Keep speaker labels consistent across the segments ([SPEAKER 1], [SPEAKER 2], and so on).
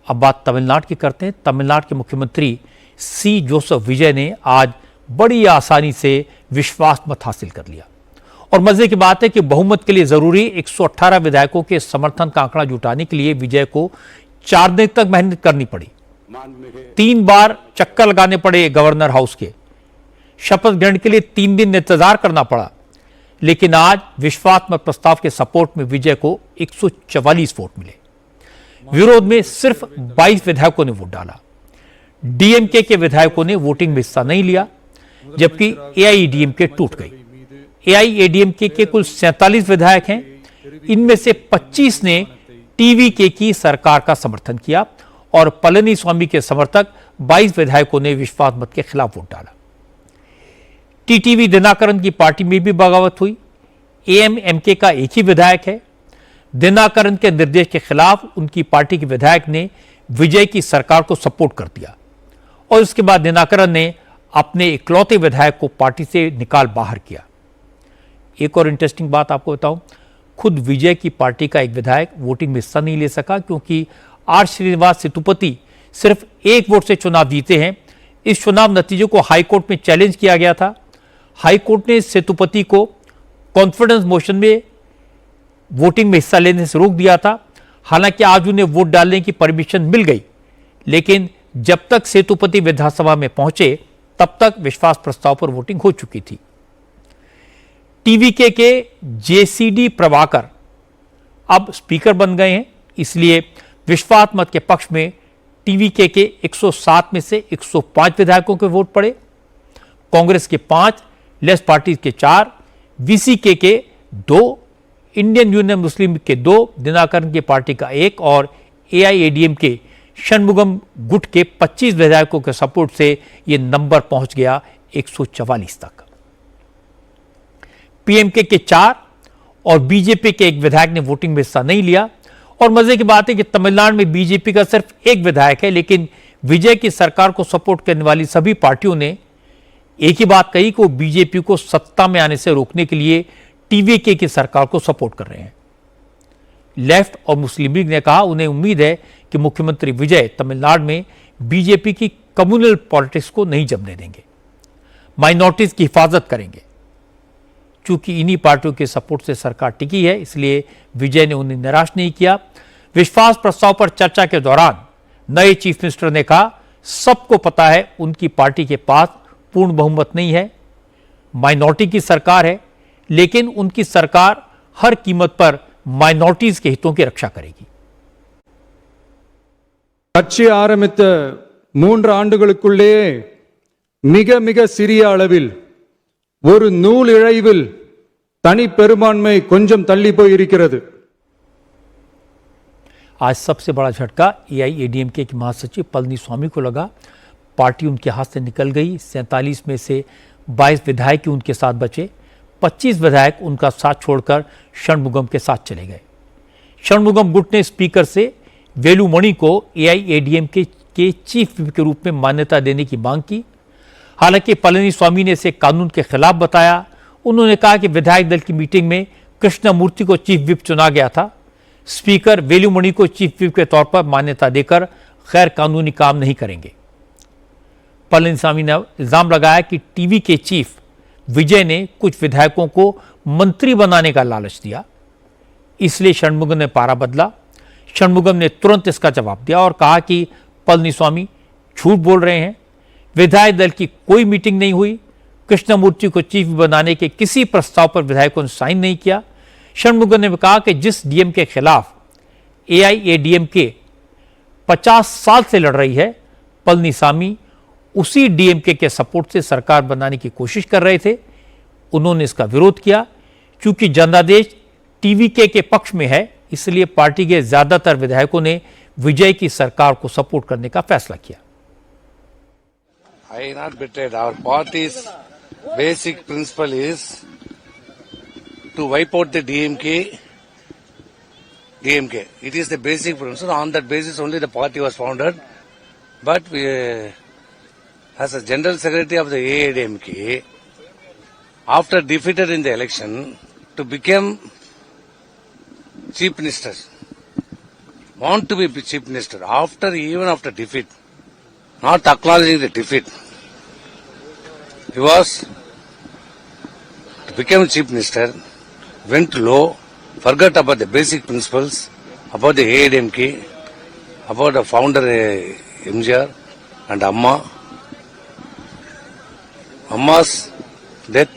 [SPEAKER 1] अब बात तमिलनाडु की करते हैं। तमिलनाडु के मुख्यमंत्री सी जोसेफ विजय ने आज बड़ी आसानी से विश्वास मत हासिल कर लिया और मजे की बात है कि बहुमत के लिए जरूरी 118 विधायकों के समर्थन का आंकड़ा जुटाने के लिए विजय को 4 दिन तक मेहनत करनी पड़ी। 3 बार चक्कर लगाने पड़े गवर्नर हाउस के, शपथ ग्रहण के लिए 3 दिन इंतजार करना पड़ा, लेकिन आज विश्वास मत प्रस्ताव के सपोर्ट में विजय को 144 वोट मिले। विरोध में सिर्फ 22 विधायकों ने वोट डाला। डीएमके के विधायकों ने वोटिंग में हिस्सा नहीं लिया, जबकि एआईएडीएमके टूट गई। एआईएडीएमके के कुल 47 विधायक हैं, इनमें से 25 ने टीवीके की सरकार का समर्थन किया और पलनीस्वामी के समर्थक 22 विधायकों ने विश्वास मत के खिलाफ वोट डाला। टीटीवी दिनाकरन की पार्टी में भी बगावत हुई। एएमएमके का एक ही विधायक है। दिनाकरन के निर्देश के खिलाफ उनकी पार्टी के विधायक ने विजय की सरकार को सपोर्ट कर दिया और उसके बाद दिनाकरन ने अपने इकलौते विधायक को पार्टी से निकाल बाहर किया। एक और इंटरेस्टिंग बात आपको बताऊं, खुद विजय की पार्टी का एक विधायक वोटिंग में हिस्सा नहीं ले सका क्योंकि आर श्रीनिवास सेतुपति सिर्फ 1 वोट से चुनाव जीते हैं। इस चुनाव नतीजे को हाईकोर्ट में चैलेंज किया गया था। हाईकोर्ट ने सेतुपति को कॉन्फिडेंस मोशन में वोटिंग में हिस्सा लेने से रोक दिया था। हालांकि आज उन्हें वोट डालने की परमिशन मिल गई, लेकिन जब तक सेतुपति विधानसभा में पहुंचे तब तक विश्वास प्रस्ताव पर वोटिंग हो चुकी थी। टीवीके के जेसीडी प्रभाकर अब स्पीकर बन गए हैं, इसलिए विश्वास मत के पक्ष में टीवीके के 107 में से 105 विधायकों के वोट पड़े। कांग्रेस के 5, लेफ्ट पार्टी के 4, वीसीके के 2, इंडियन यूनियन मुस्लिम के 2, दिनाकरन की पार्टी का 1 और एआईएडीएम के षणमुगम गुट के 25 विधायकों के सपोर्ट से यह नंबर पहुंच गया 144 तक। पीएमके के 4 और बीजेपी के 1 विधायक ने वोटिंग में हिस्सा नहीं लिया। और मजे की बात है कि तमिलनाडु में बीजेपी का सिर्फ 1 विधायक है, लेकिन विजय की सरकार को सपोर्ट करने वाली सभी पार्टियों ने एक ही बात कही कि वो बीजेपी को सत्ता में आने से रोकने के लिए टीवीके की सरकार को सपोर्ट कर रहे हैं। लेफ्ट और मुस्लिम लीग ने कहा उन्हें उम्मीद है कि मुख्यमंत्री विजय तमिलनाडु में बीजेपी की कम्युनल पॉलिटिक्स को नहीं जमने देंगे, माइनॉरिटीज की हिफाजत करेंगे। चूंकि इन्हीं पार्टियों के सपोर्ट से सरकार टिकी है, इसलिए विजय ने उन्हें निराश नहीं किया। विश्वास प्रस्ताव पर चर्चा के दौरान नए चीफ मिनिस्टर ने कहा, सबको पता है उनकी पार्टी के पास पूर्ण बहुमत नहीं है, माइनॉरिटी की सरकार है, लेकिन उनकी सरकार हर कीमत पर माइनॉरिटीज के हितों की रक्षा करेगी।
[SPEAKER 2] கட்சி ஆரம்பித்த 3 ஆண்டுகளுக்குள்ளேயே மிக மிக சிறிய அளவில் ஒரு நூல் இழைவில் தனி பெரும்பான்மை கொஞ்சம் தள்ளி போய் இருக்கிறது।
[SPEAKER 1] आज सबसे बड़ा झटका एआईएडीएमके के महासचिव पलनीस्वामी को लगा। पार्टी उनके हाथ से निकल गई। 47 में से 22 विधायक ही उनके साथ बचे। 25 विधायक उनका साथ छोड़कर षणमुगम के साथ चले गए। षणमुगम गुट ने स्पीकर से वेलुमणि को एआईएडीएमके के चीफ व्हिप के रूप में मान्यता देने की मांग की। हालांकि पलनीस्वामी ने इसे कानून के खिलाफ बताया। उन्होंने कहा कि विधायक दल की मीटिंग में कृष्णमूर्ति को चीफ व्हिप चुना गया था। स्पीकर वेलुमणि को चीफ व्हिप के तौर पर मान्यता देकर गैर कानूनी काम नहीं करेंगे। पलनीस्वामी ने इल्जाम लगाया कि टीवी के चीफ विजय ने कुछ विधायकों को मंत्री बनाने का लालच दिया, इसलिए षणमुगम ने पारा बदला। षणमुगम ने तुरंत इसका जवाब दिया और कहा कि पलनीस्वामी झूठ बोल रहे हैं, विधायक दल की कोई मीटिंग नहीं हुई, कृष्णमूर्ति को चीफ बनाने के किसी प्रस्ताव पर विधायकों ने साइन नहीं किया। षणमुगम ने कहा कि जिस डीएम के खिलाफ एआईएडीएमके 50 साल से लड़ रही है, पलनीस्वामी उसी डीएमके के सपोर्ट से सरकार बनाने की कोशिश कर रहे थे। उन्होंने इसका विरोध किया। क्योंकि जनादेश टीवीके के पक्ष में है, इसलिए पार्टी के ज्यादातर विधायकों ने विजय की सरकार को सपोर्ट करने का फैसला किया।
[SPEAKER 3] I not betrayed. Our party's basic principle is to wipe out the DMK. It is the basic principle. On that basis only the party was founded. But we, as a general secretary of the AIDMK, after defeated in the election, to become chief minister, want to be chief minister even after defeat, not acknowledging the defeat. He was to become chief minister, went low, forgot about the basic principles, about the AIDMK, about the founder MGR and Amma. Amma's death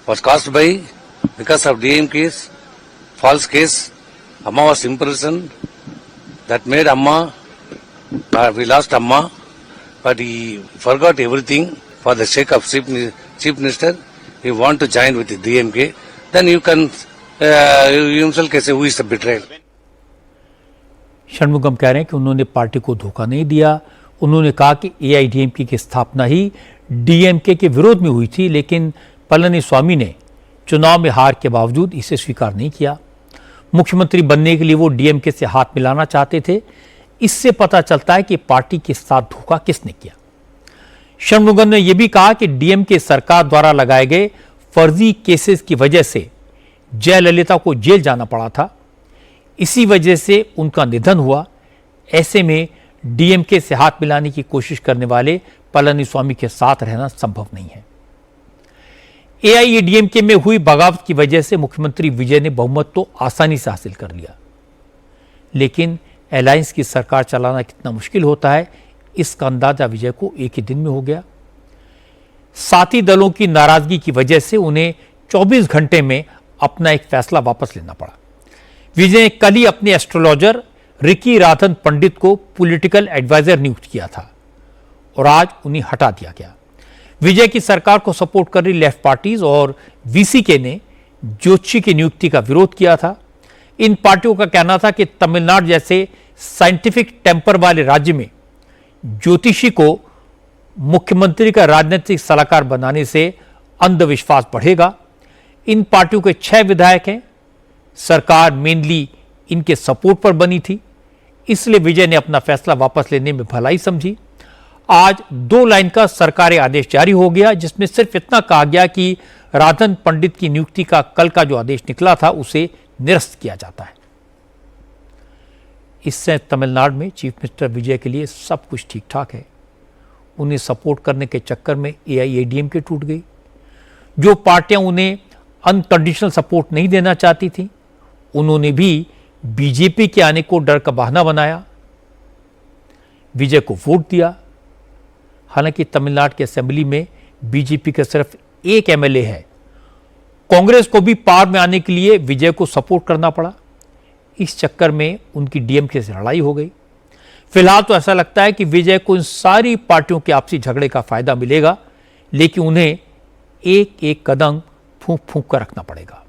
[SPEAKER 3] was caused by because of DMK's false case. Amma was imprisoned. That made Amma, we lost Amma, but he forgot everything for the sake of chief minister. He want to join with the DMK. Then you can you himself can say who is the betrayal.
[SPEAKER 1] Shanmugam कह रहे हैं कि उन्होंने party को धोखा नहीं दिया। उन्होंने कहा कि एआईडीएमके की स्थापना ही डीएमके के विरोध में हुई थी, लेकिन पलनीस्वामी ने चुनाव में हार के बावजूद इसे स्वीकार नहीं किया। मुख्यमंत्री बनने के लिए वो डीएमके से हाथ मिलाना चाहते थे। इससे पता चलता है कि पार्टी के साथ धोखा किसने किया। षणमुगम ने यह भी कहा कि डीएमके सरकार द्वारा लगाए गए फर्जी केसेस की वजह से जयललिता को जेल जाना पड़ा था। इसी वजह से उनका निधन हुआ। ऐसे में डीएमके से हाथ मिलाने की कोशिश करने वाले पलनीस्वामी के साथ रहना संभव नहीं है। एआईएडीएमके में हुई बगावत की वजह से मुख्यमंत्री विजय ने बहुमत तो आसानी से हासिल कर लिया, लेकिन अलायंस की सरकार चलाना कितना मुश्किल होता है, इसका अंदाजा विजय को एक ही दिन में हो गया। साथी दलों की नाराजगी की वजह से उन्हें 24 घंटे में अपना एक फैसला वापस लेना पड़ा। विजय ने कल ही अपने एस्ट्रोलॉजर रिकी राधन पंडित को पॉलिटिकल एडवाइजर नियुक्त किया था और आज उन्हें हटा दिया गया। विजय की सरकार को सपोर्ट कर रही लेफ्ट पार्टीज और वीसीके ने जोशी की नियुक्ति का विरोध किया था। इन पार्टियों का कहना था कि तमिलनाडु जैसे साइंटिफिक टेम्पर वाले राज्य में ज्योतिषी को मुख्यमंत्री का राजनीतिक सलाहकार बनाने से अंधविश्वास बढ़ेगा। इन पार्टियों के 6 विधायक हैं। सरकार मेनली इनके सपोर्ट पर बनी थी, इसलिए विजय ने अपना फैसला वापस लेने में भलाई समझी। आज 2 लाइन का सरकारी आदेश जारी हो गया, जिसमें सिर्फ इतना कहा गया कि राधन पंडित की नियुक्ति का कल का जो आदेश निकला था उसे निरस्त किया जाता है। इससे तमिलनाडु में चीफ मिनिस्टर विजय के लिए सब कुछ ठीक ठाक है। उन्हें सपोर्ट करने के चक्कर में एआईएडीएमके टूट गई। जो पार्टियां उन्हें अनकंडीशनल सपोर्ट नहीं देना चाहती थी, उन्होंने भी बीजेपी के आने को डर का बहाना बनाया, विजय को वोट दिया। हालांकि तमिलनाडु की असेंबली में बीजेपी का सिर्फ एक एमएलए है। कांग्रेस को भी पावर में आने के लिए विजय को सपोर्ट करना पड़ा। इस चक्कर में उनकी डीएमके से लड़ाई हो गई। फिलहाल तो ऐसा लगता है कि विजय को इन सारी पार्टियों के आपसी झगड़े का फायदा मिलेगा, लेकिन उन्हें एक एक कदम फूंक फूंक कर रखना पड़ेगा।